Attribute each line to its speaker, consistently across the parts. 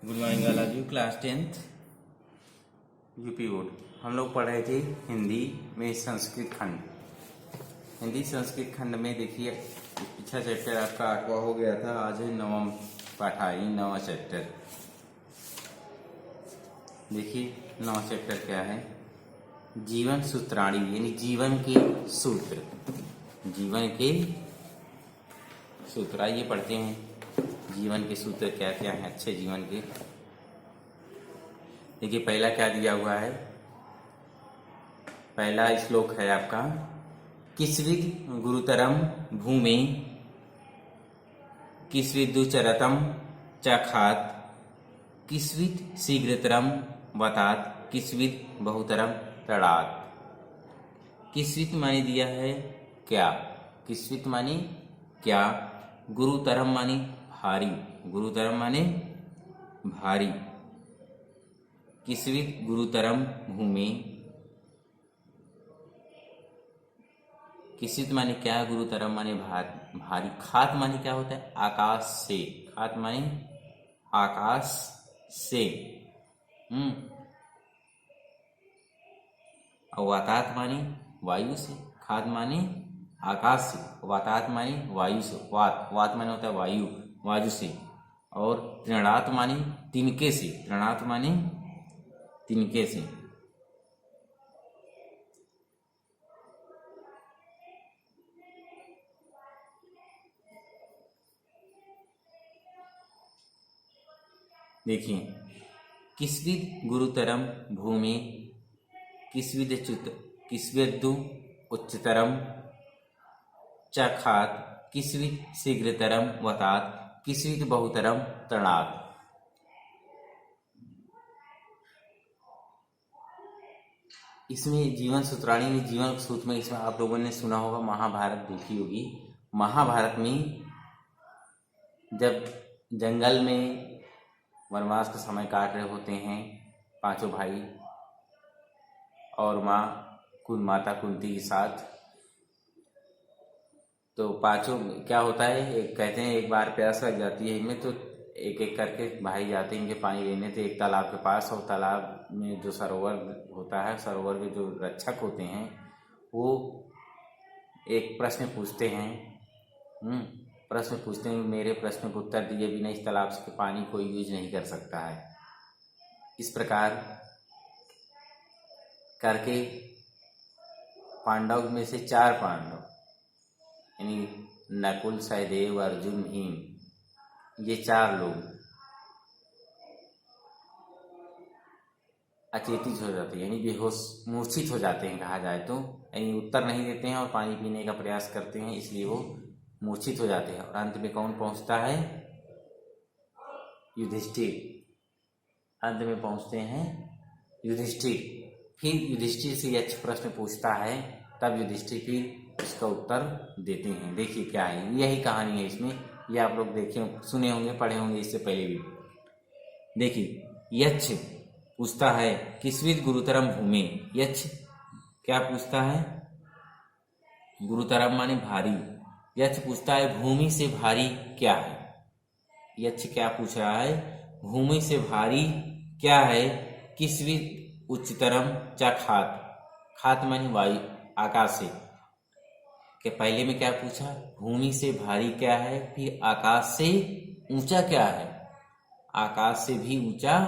Speaker 1: Good morning all of you. Class 10th UP board. हम लोग पढ़ रहे थे हिंदी में संस्कृत खंड। हिंदी संस्कृत खंड में देखिए पिछला चैप्टर आपका 8वां हो गया था, आज है 9वां पाठाई 9वां चैप्टर। देखिए 9वां चैप्टर क्या है, जीवन सूत्राणी यानी जीवन के सूत्र। जीवन के सूत्र आइए पढ़ते हैं। जीवन के सूत्र क्या क्या हैं अच्छे जीवन के। देखिए पहला क्या दिया हुआ है, पहला श्लोक है आपका, किस्विद गुरुतरम भूमि किस्विदुचरतम चखात किस्विद शीघ्रतरम वतात किस्विद बहुतरम तड़ात। किस्वित माने दिया है क्या, किस्वित माने क्या, गुरुतरम माने भारी, गुरुतरम माने भारी, किस्वित गुरुतरम भूमि, किस्वित माने क्या, गुरुतरम माने भारी, खात माने क्या होता है, आकाश से, खात माने आकाश से, और वातात माने वायु से, खात माने आकाश से, वातात माने वायु से, वात माने होता है वायु, वायु से, और तृणात माने तिनके से, तृणात माने तिनके से। देखिए किस्विद गुरुतरम भूमि किस्विदु उच्चतरम चखात किस्विद शीघ्रतरम वतात किस्विद बहुतरम तृणात। इसमें जीवन सूत्राणी में, जीवन सूत्र में, इसमें आप लोगों ने सुना होगा, महाभारत देखी होगी। महाभारत में जब जंगल में वनवास का समय काट रहे होते हैं पांचों भाई और माता कुंती के साथ, तो पांचों क्या होता है, एक कहते हैं एक बार प्यास लग जाती है इनमें, तो एक एक करके भाई जाते हैं इनके पानी लेने, तो एक तालाब के पास, और तालाब में जो सरोवर होता है, सरोवर के जो रक्षक होते हैं वो एक प्रश्न पूछते हैं, मेरे प्रश्न को उत्तर दिए बिना इस तालाब से पानी कोई यूज नहीं कर सकता है। इस प्रकार करके पांडव में से 4 पांडव यानी नकुल, सहदेव, अर्जुन, भीम, ये 4 लोग अचेतित हो जाते हैं, यानी बेहोश, मूर्छित हो जाते हैं कहा जाए तो, यानी उत्तर नहीं देते हैं और पानी पीने का प्रयास करते हैं, इसलिए वो मूर्छित हो जाते हैं। और अंत में कौन पहुंचता है, युधिष्ठिर। अंत में पहुंचते हैं युधिष्ठिर। फिर युधिष्ठिर से यक्ष प्रश्न पूछता है, तब युधिष्ठिर फिर इसका उत्तर देते हैं। देखिए क्या है, यही कहानी है इसमें, ये आप लोग देखे सुने होंगे, पढ़े होंगे इससे पहले भी। देखिए यक्ष पूछता है किस्विद गुरुतरम भूमि, यक्ष क्या पूछता है, गुरुतरम माने भारी, यक्ष पूछता है भूमि से भारी क्या है। यक्ष क्या पूछ रहा है, भूमि से भारी क्या है, किस्विद उच्चतरम चखात, खात माने वायु, आकाश से। कि पहले में क्या पूछा, भूमि से भारी क्या है, फिर आकाश से ऊंचा क्या है, आकाश से भी ऊंचा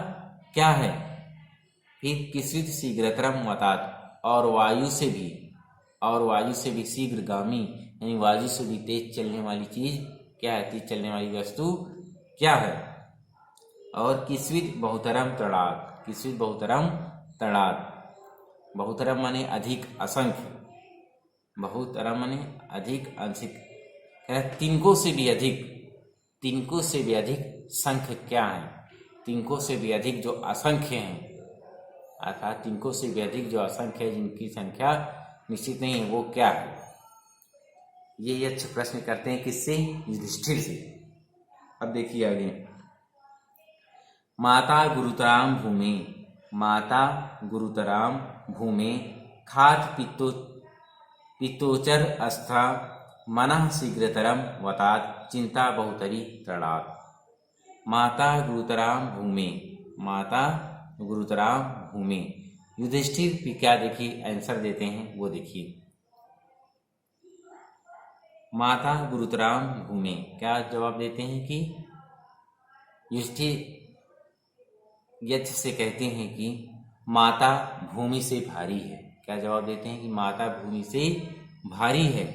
Speaker 1: क्या है, फिर किस्विद शीघ्रतरम वतात, और वायु से भी शीघ्रगामी, यानी वायु से भी तेज चलने वाली चीज क्या है, तेज चलने वाली वस्तु क्या है, और किस्विद बहुतरम तड़ात, किस्विद बहुतरम तड़ात। बहुतरम माने अधिक, असंख्य, बहुतरम माने अधिक, अंशिक, तिनको से भी अधिक, तिनको से भी अधिक संख्य क्या है, तिनको से भी अधिक जो असंख्य हैं, अर्थात तिनको से भी अधिक जो असंख्य है, जिनकी संख्या निश्चित नहीं है, वो क्या है। ये यक्ष प्रश्न करते हैं किससे, युधिष्ठिर से। अब देखिए आगे, माता गुरुतराम भूमि, माता गुरुतराम भूमि खात पित्तोचर अस्था मनः शीघ्रतरम वतात चिंता बहुतरी तड़ात। माता गुरुतराम भूमि, माता गुरुतराम भूमि। युधिष्ठिर भी क्या देखिए आंसर देते हैं वो देखिए, माता गुरुतराम भूमि। क्या जवाब देते हैं कि युधिष्ठिर यक्ष से कहते हैं कि माता भूमि से भारी है। क्या जवाब देते हैं कि माता भूमि से भारी है।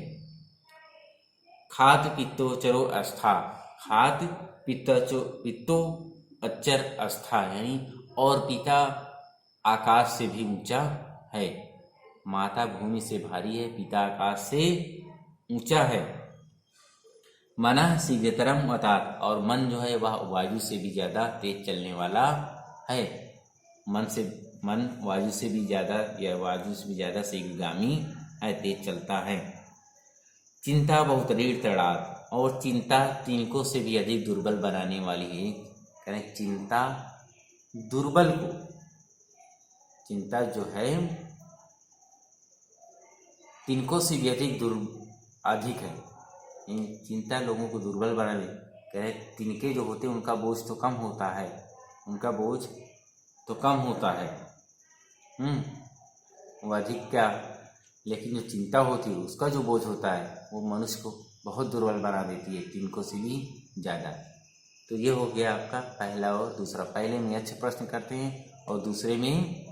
Speaker 1: खात पित्तोचरो अस्था, खात पित्तो अच्चर अस्था, यानी और पिता आकाश से भी ऊंचा है। माता भूमि से भारी है, पिता आकाश से ऊंचा है। मनः शीघ्रतरम अतात, और मन जो है वह वायु से भी ज्यादा तेज चलने वाला है। मन वायु से भी ज्यादा या वायु से भी ज्यादा शीघ्रगामी है, तेज चलता है। चिंता बहुत रीढ़ तड़ात, और चिंता तिनकों से भी अधिक दुर्बल बनाने वाली है। कहें चिंता दुर्बल को, चिंता जो है तिनकों से भी अधिक है। चिंता लोगों को दुर्बल बना दे। कहे तिनके जो होते हैं उनका बोझ तो कम होता है, उनका बोझ तो कम होता है, वो अधिक क्या, लेकिन जो चिंता होती है उसका जो बोझ होता है वो मनुष्य को बहुत दुर्बल बना देती है, तिनकों से भी ज़्यादा। तो ये हो गया आपका पहला और दूसरा। पहले में अच्छे प्रश्न करते हैं और दूसरे में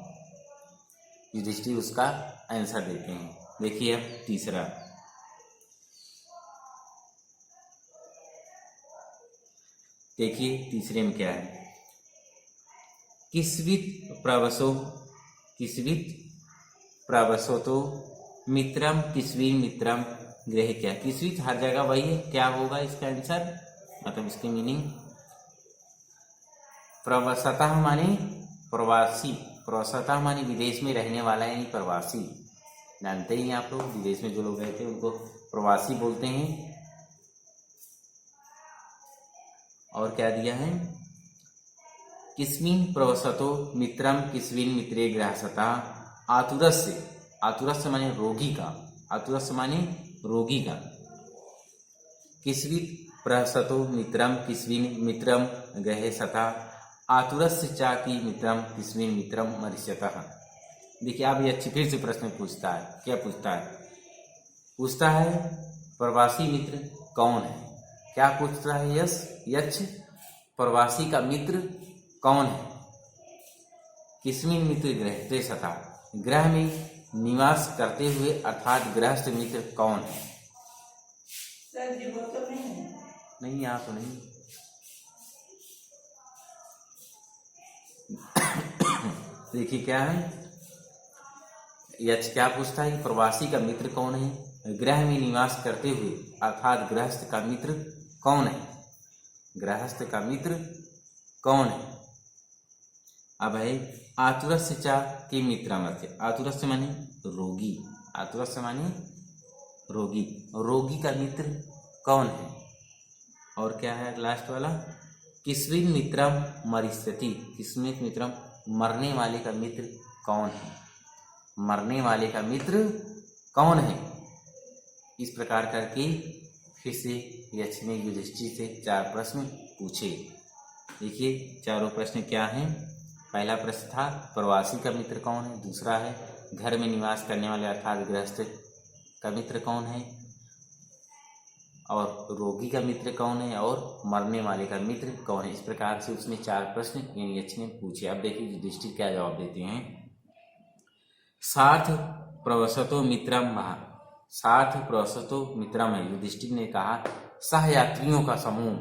Speaker 1: युधिष्ठिर उसका आंसर देते हैं। देखिए अब तीसरा, देखिए तीसरे में क्या है। किस्वित प्रवसो तो मित्रम किस्वी मित्रम गृह, क्या किस्वित हर जगह वही है, क्या होगा इसका आंसर, मतलब इसकी मीनिंग। प्रवसतः माने प्रवासी, प्रवसतः माने विदेश में रहने वाला यानी प्रवासी। जानते ही आप लोग विदेश में जो लोग रहते हैं उनको प्रवासी बोलते हैं। और क्या दिया है, किस्मिन प्रवसतो मित्रम किस्विन मित्रे गृहसता आतुरस्य, आतुरस्य माने रोगी का, आतुरस्य माने रोगी का। किस्वित प्रवसतो मित्रम किस्विन मित्रम गृहसता आतुरस्य चा की मित्रम किस्विन मित्रम मरिष्यतः। देखिए अब ये अच्छी फिर से प्रश्न पूछता है। क्या पूछता है, पूछता है प्रवासी मित्र कौन है। क्या पूछता है यक्ष, प्रवासी का मित्र कौन है। किस्मिन मित्र गृहते सता, ग्रह में निवास करते हुए अर्थात गृहस्थ मित्र कौन है।
Speaker 2: सर जी वो तो
Speaker 1: नहीं यहाँ तो नहीं। देखिए क्या है, यक्ष क्या पूछता है, प्रवासी का मित्र कौन है, ग्रह में निवास करते हुए अर्थात गृहस्थ का मित्र कौन है, गृहस्थ का मित्र कौन है। अब है आतुरस्य चा के मित्रमस्य, आतुरस्य माने रोगी, आतुरस्य माने रोगी, रोगी का मित्र कौन है। और क्या है लास्ट वाला, किस्मिन मित्रम मरिष्यति, किस्मिन मित्रम मरने वाले का मित्र कौन है, मरने वाले का मित्र कौन है। इस प्रकार करके फिर से यक्ष ने युधिष्ठिर से 4 प्रश्न पूछे। देखिए चारों प्रश्न क्या हैं। पहला प्रश्न था प्रवासी का मित्र कौन है, दूसरा है घर में निवास करने वाले अर्थात गृहस्थ का मित्र कौन है, और रोगी का मित्र कौन है, और मरने वाले का मित्र कौन है। इस प्रकार से उसने 4 प्रश्न यानी यक्ष ने पूछे। अब देखिए युधिष्ठिर क्या जवाब देते हैं। साथ प्रवसतो मित्रम महा, साथ प्रवसतो मित्रम है। युधिष्ठिर ने कहा सहयात्रियों का समूह,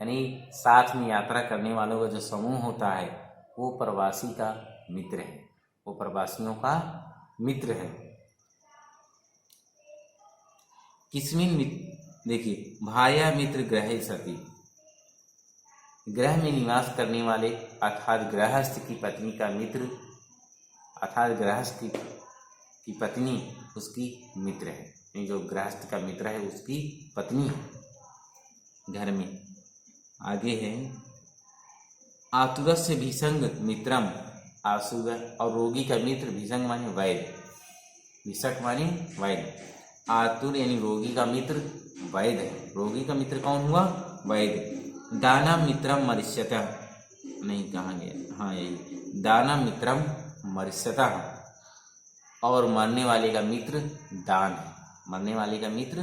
Speaker 1: यानी साथ में यात्रा करने वालों का जो समूह होता है वो प्रवासी का मित्र है, वो प्रवासियों का मित्र है। किस्मिन देखिए भाया मित्र ग्रह सती, ग्रह में निवास करने वाले अर्थात गृहस्थ की पत्नी का मित्र, अर्थात गृहस्थ की पत्नी उसकी मित्र है, जो गृहस्थ का मित्र है उसकी पत्नी घर में। आगे है आतुरस्य भीषंग मित्रम, आसुर और रोगी का मित्र, भीषंग माने वैद्य, भीषक माने वैद्य, आतुर यानी रोगी का मित्र वैद्य है। रोगी का मित्र कौन हुआ, वैद्य। दानम मित्रम मरिष्यतः, नहीं कहाँ गया, हाँ यही, दानम मित्रम मरिष्यतः, और मरने वाले का मित्र दान है, मरने वाले का मित्र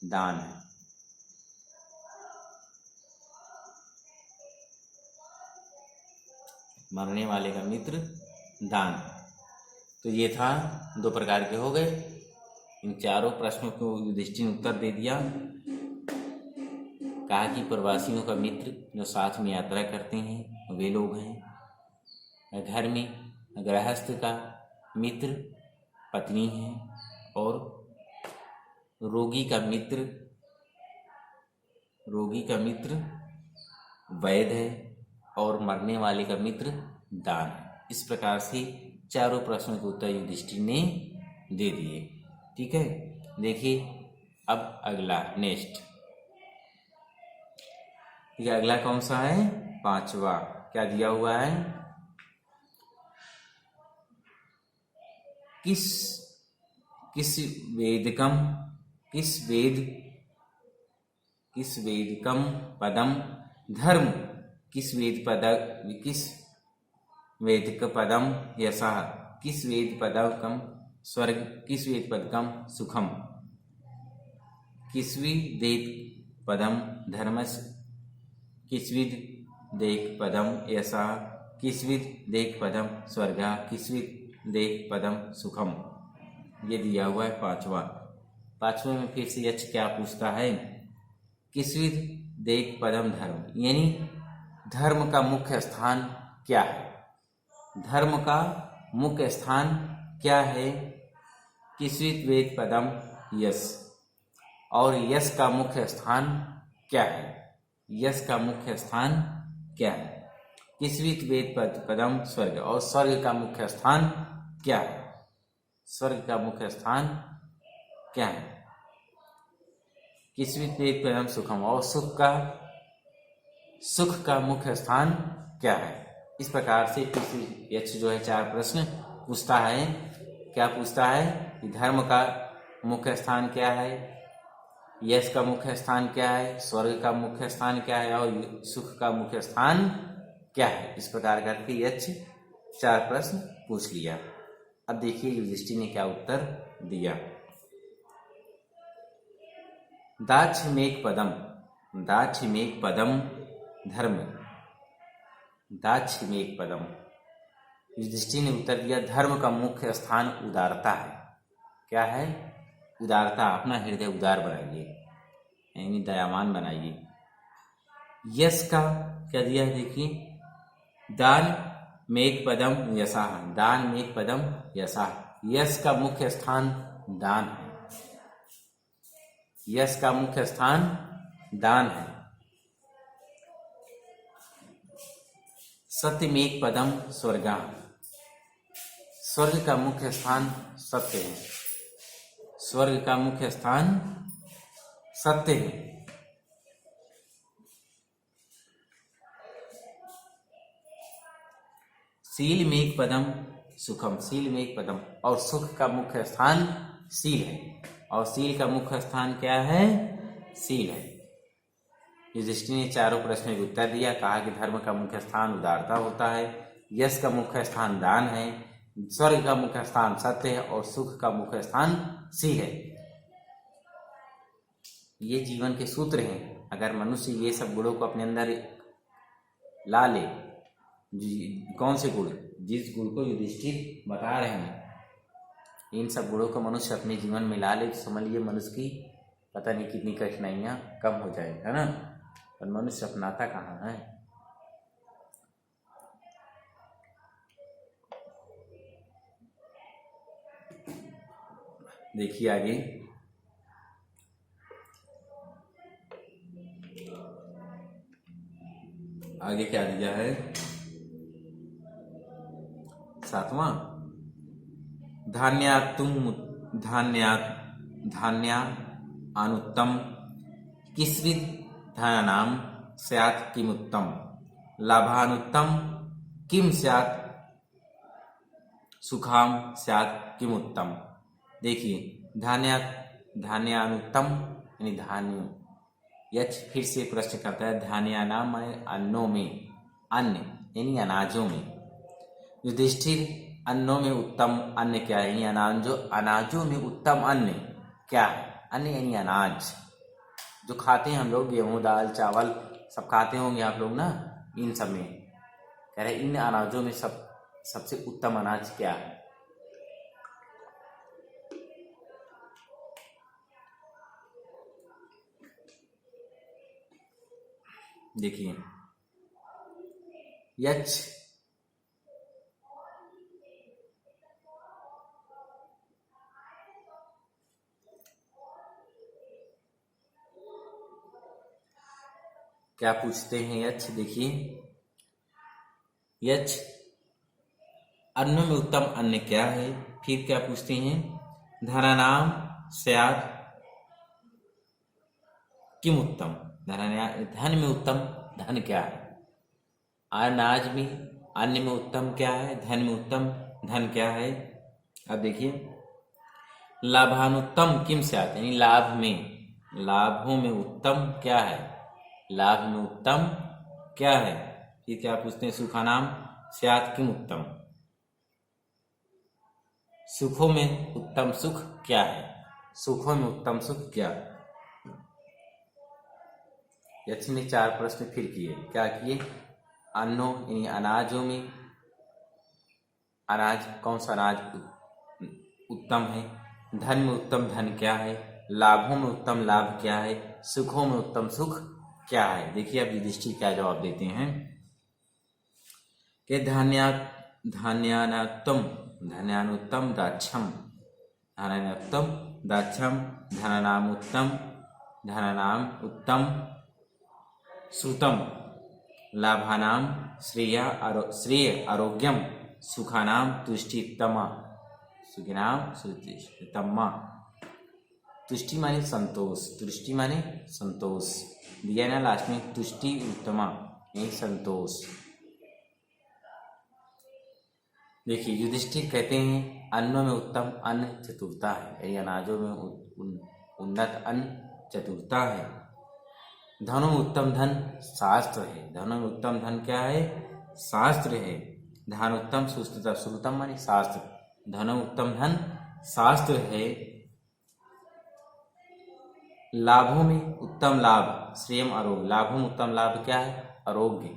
Speaker 1: दान है। मरने वाले का मित्र दान है। तो ये था, दो प्रकार के हो गए। इन चारों प्रश्नों को युधिष्ठिर ने उत्तर दे दिया। कहा कि प्रवासियों का मित्र जो साथ में यात्रा करते हैं वे लोग हैं। घर में गृहस्थ का मित्र पत्नी है, और रोगी का मित्र वैद्य है, और मरने वाले का मित्र दान है। इस प्रकार से चारों प्रश्नों के उत्तर युधिष्ठिर ने दे दिए। ठीक है, देखिए अब अगला नेक्स्ट, ठीक है, अगला कौन सा है, पांचवा। क्या दिया हुआ है, किस वेदकम पदम धर्म, किस वेदक पदम यशः, किस वेद पदकम स्वर्ग, किस वेद पदकम सुखम, किस्विद पदम धर्मस, किस्विद देख पदम यशः, किस्विद देख पदम स्वर्ग, किस्विद देख पदम सुखम। ये दिया हुआ है पांचवा। पांचवे में फिर से यक्ष क्या पूछता है, किस्विद देख पदम धर्म, यानी धर्म का मुख्य स्थान क्या है, धर्म का मुख्य स्थान क्या है। किस्विद वेद पदम यश, और यश का मुख्य स्थान क्या है, यश का मुख्य स्थान क्या है। किस्विद वेद पदम स्वर्ग, और स्वर्ग का मुख्य स्थान क्या है, स्वर्ग का मुख्य स्थान क्या है। किस्विद वेद पदम सुखम, और सुख का मुख्य स्थान क्या है। इस प्रकार से यक्ष जो है चार प्रश्न पूछता है। क्या पूछता है कि धर्म का मुख्य स्थान क्या है, यश का मुख्य स्थान क्या है, स्वर्ग का मुख्य स्थान क्या है, और सुख का मुख्य स्थान क्या है। इस प्रकार करके यक्ष चार प्रश्न पूछ लिया। अब देखिए युधिष्ठिर ने क्या उत्तर दिया। दाक्षिमेक पदम धर्म, दाक्षिमेक पदम, युधिष्ठिर ने उत्तर दिया धर्म का मुख्य स्थान उदारता है। क्या है, उदारता, अपना हृदय उदार बनाइए, यानी दयावान बनाइए। यश का क्या दिया है देखिए, दान मेघ पदम यशः, दान मेघ पदम यशः, यश का मुख्य स्थान दान है, यश का मुख्य स्थान दान है। सत्य मेघ पदम स्वर्ग, स्वर्ग का मुख्य स्थान सत्य है, स्वर्ग का मुख्य स्थान सत्य है। शील मेघ पदम सुखम, शील मेघ पदम, और सुख का मुख्य स्थान शील है, और शील का मुख्य स्थान क्या है, शील है। युधिष्ठिर ने चारों प्रश्नों का उत्तर दिया। कहा कि धर्म का मुख्य स्थान उदारता होता है, यश का मुख्य स्थान दान है, स्वर्ग का मुख्य स्थान सत्य है, और सुख का मुख्य स्थान शील है। ये जीवन के सूत्र हैं। अगर मनुष्य ये सब गुणों को अपने अंदर ला ले, कौन से गुण, जिस गुण को युधिष्ठिर बता रहे हैं, इन सब गुणों को मनुष्य अपने जीवन में ला ले तो समझ लीजिए मनुष्य की पता नहीं कितनी कठिनाइयां कम हो जाएगी, है ना। पर मनुष्य अपनाता कहाँ है। देखिए आगे क्या दिया है, सातवां, धान्यानुत्तम किस्विद धनानाम स्यात् किमुत्तम, लाभानुत्तम किम स्यात् सुखाम स्यात् किमुत्तम। देखिए धान्यानुत्तम यानी धान्य, यच फिर से प्रश्न करता है धान्यानाम माने अन्नों में, अन्न यानी अनाजों में। युधिष्ठिर अन्नों में उत्तम अन्न क्या है, यानी अनाजों में उत्तम अन्न क्या है। अन्न यानी अनाज जो खाते हैं हम लोग, गेहूँ दाल चावल सब खाते होंगे आप लोग ना, इन सब में कह रहे इन अनाजों में सबसे उत्तम अनाज क्या है। देखिए यच क्या पूछते हैं यच, देखिए यच अन्न में उत्तम अन्न क्या है। फिर क्या पूछते हैं धनानाम स्यात् किम उत्तम, धन में उत्तम धन क्या है। अनाज में अन्न में उत्तम क्या है, धन में उत्तम धन क्या है। अब देखिए लाभानुत्तम किम स्यात्, यानी लाभों में उत्तम क्या है, लाभ में उत्तम क्या है। फिर क्या पूछते हैं सुखानाम स्यात् किम उत्तम, सुखों में उत्तम सुख क्या है, सुखों में उत्तम सुख क्या है। यक्ष ने 4 प्रश्न फिर किए, क्या किए, अन्नों यानी अनाजों में, अनाज कौन सा अनाज उत्तम है, धन में उत्तम धन क्या है, लाभों में उत्तम लाभ क्या है, सुखों में उत्तम सुख क्या है। देखिए अब युधिष्ठिर क्या जवाब देते हैं कि धान्यानुत्तम दाक्षम, धान्यानुत्तम दाक्षम, धनानाम उत्तम श्रुतम, लाभानाम श्रेय आरोग्यम, सुखानाम तुष्टितमा, सुखिनाम तुष्टितमा। तुष्टि माने संतोष, तुष्टि माने संतोष दिया ना लास्ट में, तुष्टि उत्तमा यानी संतोष। देखिए युधिष्ठिर कहते हैं अन्नों में उत्तम अन्न चतुरता है, यानी अनाजों में उन्नत अन्न चतुरता है। धनों में उत्तम धन शास्त्र है, धनों में उत्तम धन क्या है, शास्त्र है। धन उत्तम सुस्तता, श्रुतम माने शास्त्र, धनों में उत्तम धन शास्त्र है। लाभों में उत्तम लाभ श्रेयम आरोग्य, लाभों में उत्तम लाभ क्या है, आरोग्य।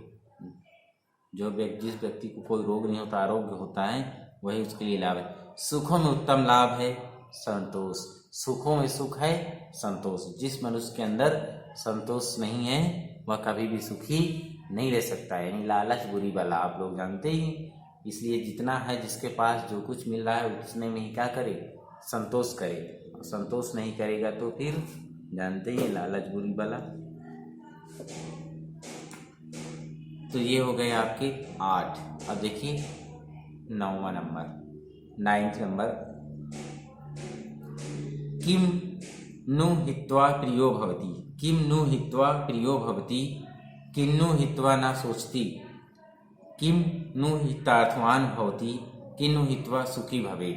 Speaker 1: जिस व्यक्ति को कोई रोग नहीं होता, आरोग्य होता है, वही उसके लिए लाभ है। सुखों में उत्तम लाभ है संतोष, सुखों में सुख है संतोष। जिस मनुष्य के अंदर संतोष नहीं है वह कभी भी सुखी नहीं रह सकता है, यानी लालच बुरी बला, आप लोग जानते ही। इसलिए जितना है जिसके पास जो कुछ मिल रहा है उसने में ही क्या करे, संतोष करे। संतोष नहीं करेगा तो फिर जानते ही लालच बुरी बला। तो ये हो गए आपके 8। अब देखिए 9वां नंबर, 9th नंबर, किम नु हित्वा प्रियो भवति, किम नु हित्वा प्रियो भवति, किन्नु हित्वा न सोचती, किम नु हितार्थवान भवति, किन्नु हित्वा सुखी भवे।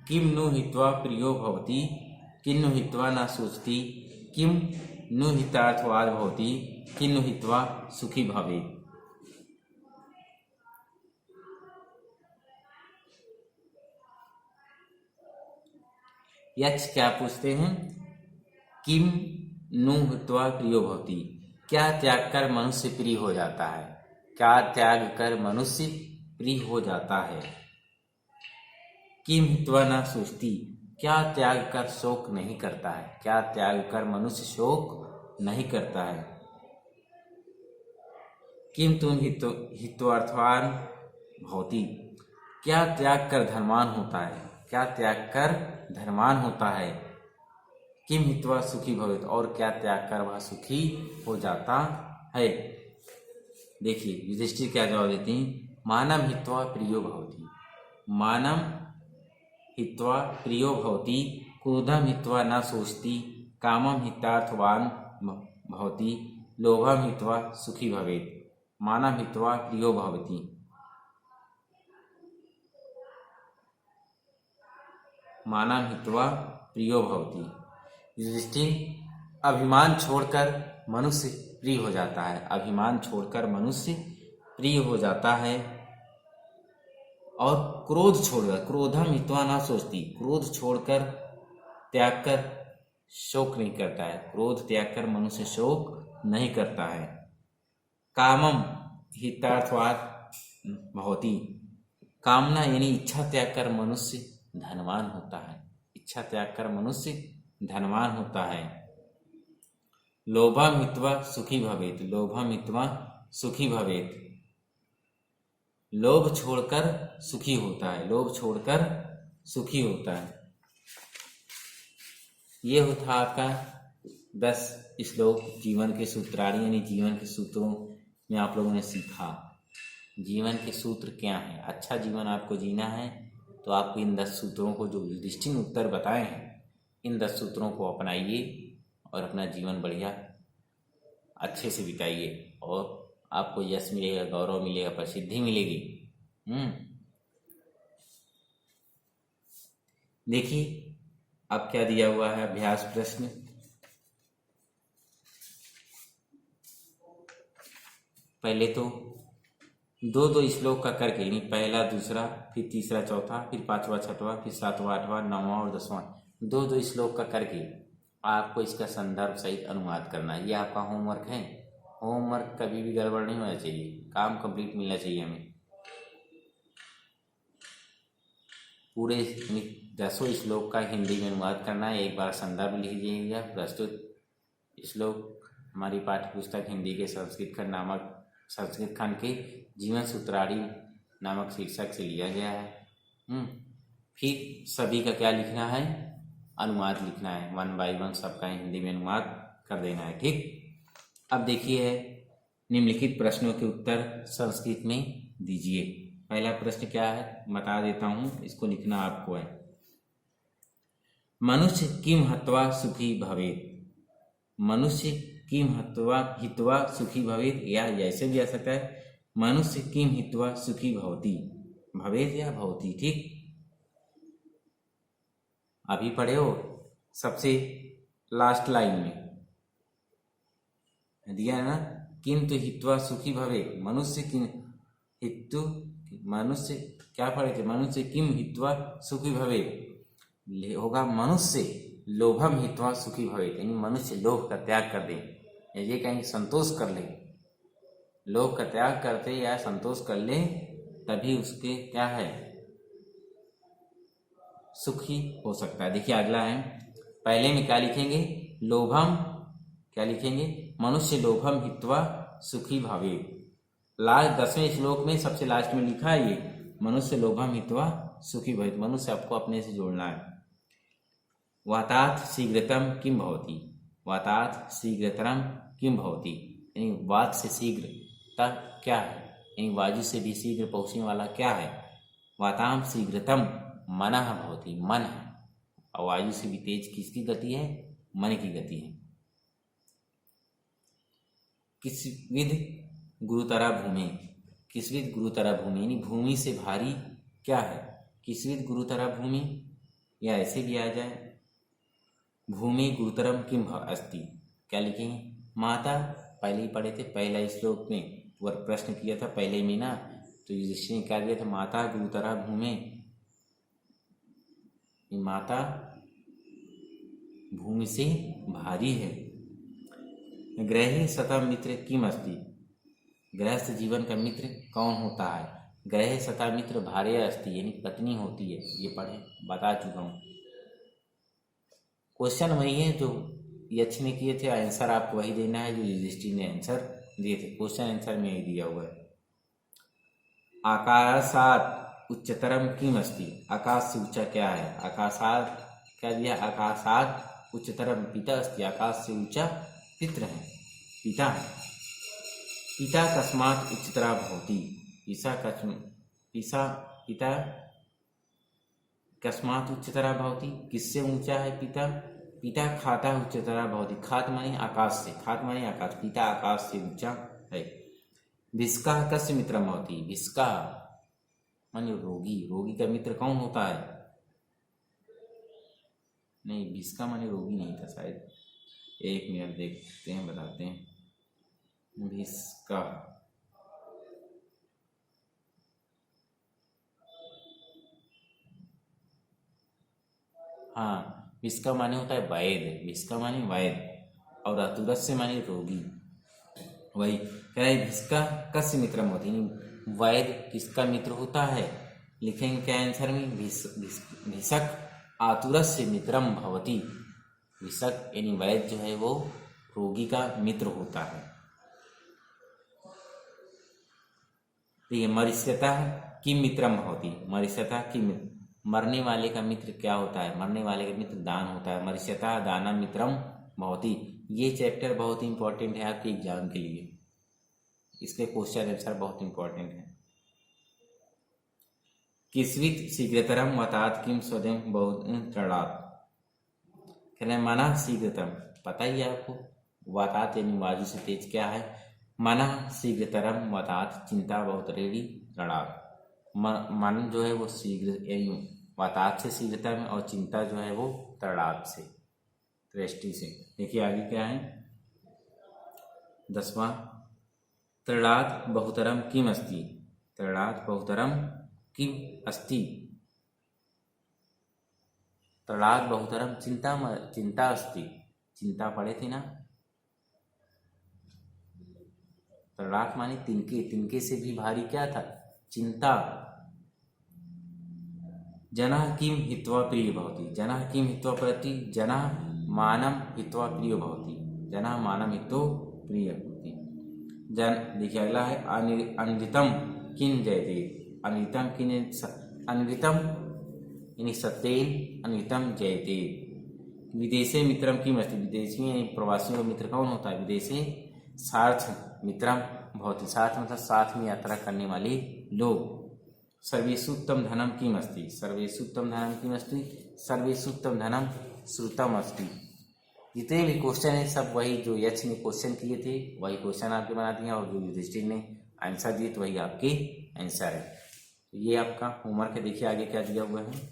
Speaker 1: किम नु हित्वा प्रियो भवति, किन्नु हित्वा न सोचती, किम नु हितार्थवाद भवति, किन्नु हित्वा सुखी भवे। यक्ष क्या पूछते हैं, किम नु हित्वा प्रियो भवति, क्या त्याग कर मनुष्य प्रिय हो जाता है, क्या त्याग कर मनुष्य प्रिय हो जाता है। किम हित्वा न सोचती, क्या त्याग कर शोक नहीं करता है, क्या त्याग कर मनुष्य शोक नहीं करता है। किम तुम हित्वार्थवान भवति, क्या त्याग कर धर्मान होता है, क्या त्याग कर धर्मान होता है। किम हित्वा सुखी भवेत्, और क्या त्याग कर वह सुखी हो जाता है। देखिए युधिष्ठिर क्या जवाब देते हैं, मानम हित्वा प्रियो भवति, मानम हित्वा प्रियो भवति, क्रोधम हित्वा न सोचती, कामम हितार्थवान भवति, लोभम हित्वा सुखी भवेत्। मानम हित्वा प्रियो भवति, मानम हित्वा प्रियो भवति। युधिष्ठिर अभिमान छोड़कर मनुष्य प्रिय हो जाता है। अभिमान छोड़कर मनुष्य प्रिय हो जाता है। और क्रोध छोड़कर, क्रोधम हित्वा ना सोचती, क्रोध छोड़कर त्याग कर शोक नहीं करता है। क्रोध त्याग कर मनुष्य शोक नहीं करता है। कामम हितार्थवाद भवति, कामना यानी इच्छा त्याग कर मनुष्य धनवान होता है। इच्छा त्याग कर मनुष्य धनवान होता है। लोभम हित्वा सुखी भवेत, लोभम हित्वा सुखी भवेत, लोभ छोड़कर सुखी होता है। लोभ छोड़कर सुखी होता है। ये होता आपका 10 श्लोक जीवन के सूत्राणी यानी जीवन के सूत्रों में आप लोगों ने सीखा। जीवन के सूत्र क्या हैं? अच्छा जीवन आपको जीना है तो आपको इन 10 सूत्रों को, जो युधिष्ठिर ने उत्तर बताए हैं, इन 10 सूत्रों को अपनाइए और अपना जीवन बढ़िया अच्छे से बिताइए और आपको यश मिलेगा, गौरव मिलेगा, प्रसिद्धि मिलेगी। देखिए अब क्या दिया हुआ है अभ्यास प्रश्न। पहले तो दो श्लोक का करके, यानी पहला, दूसरा, फिर तीसरा, चौथा, फिर 5वां, 6वां, फिर 7वां, 8वां, 9वां और 10वां, दो श्लोक का करके आपको इसका संदर्भ सहित अनुवाद करना है। ये आपका होमवर्क है। होमवर्क कभी भी गड़बड़ नहीं होना चाहिए, काम कंप्लीट मिलना चाहिए हमें। पूरे 10 श्लोक का हिंदी में अनुवाद करना है। एक बार संदर्भ लिख लीजिएगा। प्रस्तुत श्लोक हमारी पाठ्य पुस्तक हिंदी के संस्कृत खंड के जीवन सूत्राणी नामक शीर्षक से लिया गया है। फिर सभी का क्या लिखना है? अनुवाद लिखना है। 1 बाय 1 सबका हिंदी में अनुवाद कर देना है। ठीक। अब देखिए निम्नलिखित प्रश्नों के उत्तर संस्कृत में दीजिए। पहला प्रश्न क्या है बता देता हूं, इसको लिखना आपको है। मनुष्य किम हत्वा सुखी भवेत्, मनुष्य किम हित्वा सुखी भवेत्, या ऐसे भी आ सकता है मनुष्य किम हित्वा सुखी भवति, भवेत् या भवति। ठीक, अभी पढ़े हो सबसे लास्ट लाइन में दिया है ना, किंतु हित्वा सुखी भवेत्, मनुष्य किम हित्तु, मनुष्य क्या पढ़े थे, मनुष्य किम हित्वा सुखी भवेत् होगा मनुष्य लोभम हित्वा सुखी भवेत्, यानी मनुष्य लोभ का त्याग कर दे, ये कहीं संतोष कर ले, लोभ का त्याग करते या संतोष कर ले तभी उसके क्या है सुखी हो सकता है। देखिए अगला है, पहले में क्या लिखेंगे, लोभम, क्या लिखेंगे, मनुष्य लोभम हित्वा सुखी भवेत्। लास्ट 10वें श्लोक में सबसे लास्ट में लिखा है ये मनुष्य लोभम हित्वा सुखी भवेत्, मनुष्य आपको अपने से जोड़ना है। वातात शीघ्रतम किम भवति, वातात शीघ्रतरम किम भवति, यानी वात से शीघ्र तक क्या है, यानी वायु से भी शीघ्र पहुंचने वाला क्या है। वाताम शीघ्रतम मनः भवति, मन है, और वायु से भी तेज किसकी गति है, मन की गति है। किसविद गुरुतरा भूमि, किसविद गुरुतरा भूमि, यानी भूमि से भारी क्या है, किसविद गुरुतरा भूमि, या ऐसे भी आ जाए भूमि गुरुतरम किम अस्ति, क्या लिखेंगे, माता, पहले ही पढ़े थे पहला श्लोक में, वह प्रश्न किया था पहले में ना, तो युधिष्ठिर ने क्या दिया था, माता गुरुतरा भूमि, माता भूमि से भारी है। ग्रहे सता मित्र किम अस्ति, गृहस्थ जीवन का मित्र कौन होता है, ग्रहे सता मित्र भार्या अस्ति, यानी पत्नी होती है, ये पढ़े बता चुका हूँ। क्वेश्चन वही है जो यक्ष ने किए थे, आंसर आपको वही देना है जो युधिष्ठिर ने आंसर दिए थे, क्वेश्चन आंसर में ही दिया हुआ है। आकाशात उच्चतरम किम अस्ति, आकाश से ऊंचा क्या है, आकाशात क्या दिया, आकाशात उच्चतरम पिता अस्ति, आकाश से ऊंचा पित्र है, पिता है। पिता कस्मात उच्चतरा भवति, पिता कस्मात उच्चतरा भवति, किससे ऊंचा है पिता, पिता खाता उच्चतरा भवति, खात माने आकाश से, खात माने आकाश, पिता आकाश से ऊंचा है। भिस्का कस्य मित्रम भवति, भिस्का माने रोगी, रोगी का मित्र कौन होता है, नहीं भिस्का माने रोगी नहीं था शायद, एक मिनट देखते हैं, बताते हैं। भिस्का, हाँ, भिस्का माने होता है वैद्य, भिस्का माने वैद्य, और अतुरस्य माने रोगी। वही कह रहे भिस्का कस्य मित्रम होती, वैद्य किसका मित्र होता है। लिखेंगे क्या आंसर में, भिषक आतुरस्य मित्रम भवति। भिषक यानी वैद्य जो है वो रोगी का मित्र होता है। तो ये मरिष्यता किम मित्रम भवति, मरिष्यता किम, मरने वाले का मित्र क्या होता है, मरने वाले का मित्र दान होता है। मरिष्यता दानम मित्रम भवति। ये चैप्टर बहुत इंपॉर्टेंट है आपके एग्जाम के लिए, इसके क्वेश्चन आंसर बहुत इंपॉर्टेंट है। किस्वित शीघ्रतरम वतात किम स्वयं बहुत तृणात्, कहना मना शीघ्रतम, पता ही है आपको, वतात यानी वायु से तेज क्या है, मना शीघ्रतरम वतात चिंता बहुत रेडी तृणात्। मन जो है वो शीघ्र यानी वतात से शीघ्रतम, और चिंता जो है वो तृणात् से, दृष्टि से। देखिए आगे क्या है 10वां, तृणात् बहुतरम किम अस्ति, तृणात् बहुतरम किम अस्ति, तृणात् बहुतरम चिंता अस्ति, चिंता पढ़े थे ना। तृणात् माने तिनके, तिनके से भी भारी क्या था, चिंता। जनः किम हित्वा प्रिय भवति, जनः किम हित्वा प्रति, जनः मानम हित्वा प्रिय भवति, जनः मानम हित्वा प्रिय भवति। जन देखिए अगला है अनृतम किन जयते, अनृतम किन, अनृतम यानी सत्येन अनृतम जयते। विदेशे मित्रम किम अस्ति, विदेशी यानी प्रवासियों का मित्र कौन होता है, विदेशे सार्थ मित्रम भवति, सार्थ मतलब साथ में यात्रा करने वाले लोग। सर्वेषुत्तम धनम किम अस्ति, सर्वेषुत्तम धनम किम अस्ति, सर्वेषुत्तम धनम श्रुतम अस्ति। जितने भी क्वेश्चन है सब वही जो यक्ष ने क्वेश्चन किए थे वही क्वेश्चन आपके बना दिए, और जो युधिष्ठिर ने आंसर दिए तो वही आपके आंसर है। तो ये आपका होमवर्क है। देखिए आगे क्या दिया हुआ है,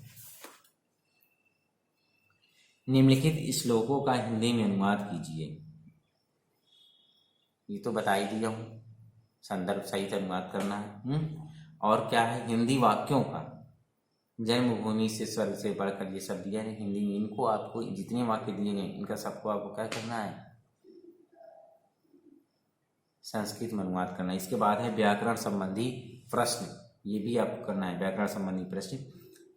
Speaker 1: निम्नलिखित श्लोकों का हिंदी में अनुवाद कीजिए। ये तो बता ही दिया हूँ, संदर्भ सहित अनुवाद करना है। और क्या है, हिंदी वाक्यों का, जन्मभूमि से स्वर्ग से बढ़कर ये सब दिया है हिंदी में। इनको आपको जितने वाक्य दिए गए इनका सबको आपको क्या करना है, संस्कृत में अनुवाद करना है। इसके बाद है व्याकरण संबंधी प्रश्न, ये भी आपको करना है व्याकरण संबंधी प्रश्न।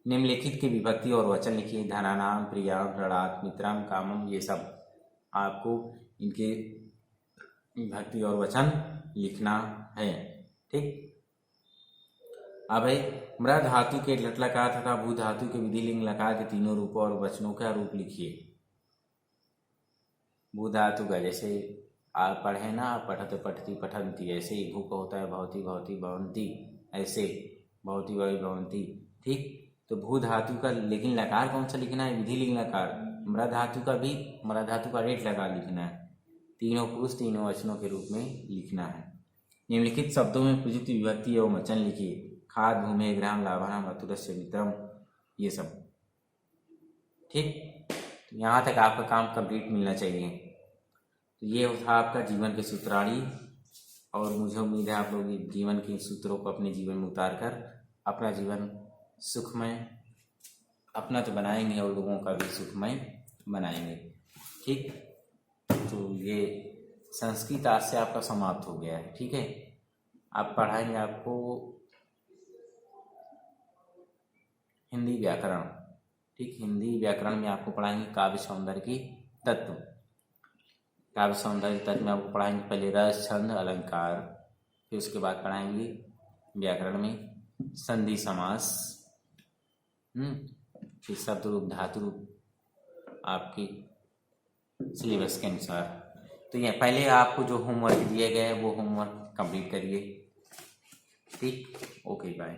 Speaker 1: निम्नलिखित के विभक्ति और वचन लिखिए, धनानाम, प्रियाम, ऋणात्, मित्राम, कामम, ये सब आपको इनके विभक्ति और वचन लिखना है। ठीक, अब है मृ धातु के लट लकार तथा भू धातु के विधिलिंग लकार के तीनों रूपों और वचनों का रूप लिखिए। भू धातु का जैसे आप पढ़े ना, पठत पठती पठंती, ऐसे ही भू का होता है भवती भवती भवंती, ऐसे भवती भवती भवंती। ठीक, तो भू धातु का लेकिन लकार कौन सा लिखना है, विधिलिंग लकार। मृ धातु का भी मृ धातु का रेट लकार लिखना है, तीनों पुरुष तीनों वचनों के रूप में लिखना है। निम्नलिखित शब्दों में प्रयुक्त विभक्ति एवं वचन लिखिए, खाद, भूमि, ग्राम, लाभानाम, अतुरस्य मित्रम, ये सब। ठीक, तो यहाँ तक आपका काम कंप्लीट मिलना चाहिए। तो ये था आपका जीवन के सूत्रावली, और मुझे उम्मीद है आप लोग जीवन के सूत्रों को अपने जीवन में उतार कर अपना जीवन सुखमय अपना तो बनाएंगे और लोगों का भी सुखमय बनाएंगे। ठीक, तो ये संस्कृत आज से आपका समाप्त हो गया है। ठीक है, आप पढ़ाएंगे आपको हिंदी व्याकरण। ठीक, हिंदी व्याकरण में आपको पढ़ाएंगे काव्य सौंदर्य की तत्व। काव्य सौंदर्य तत्व में आपको पढ़ाएंगे पहले रस, छंद, अलंकार, फिर उसके बाद पढ़ाएंगे व्याकरण में संधि समास, फिर शब्द रूप, धातु रूप, आपकी सिलेबस के अनुसार। तो ये पहले आपको जो होमवर्क दिए गए वो होमवर्क कंप्लीट करिए। ठीक, ओके, बाय।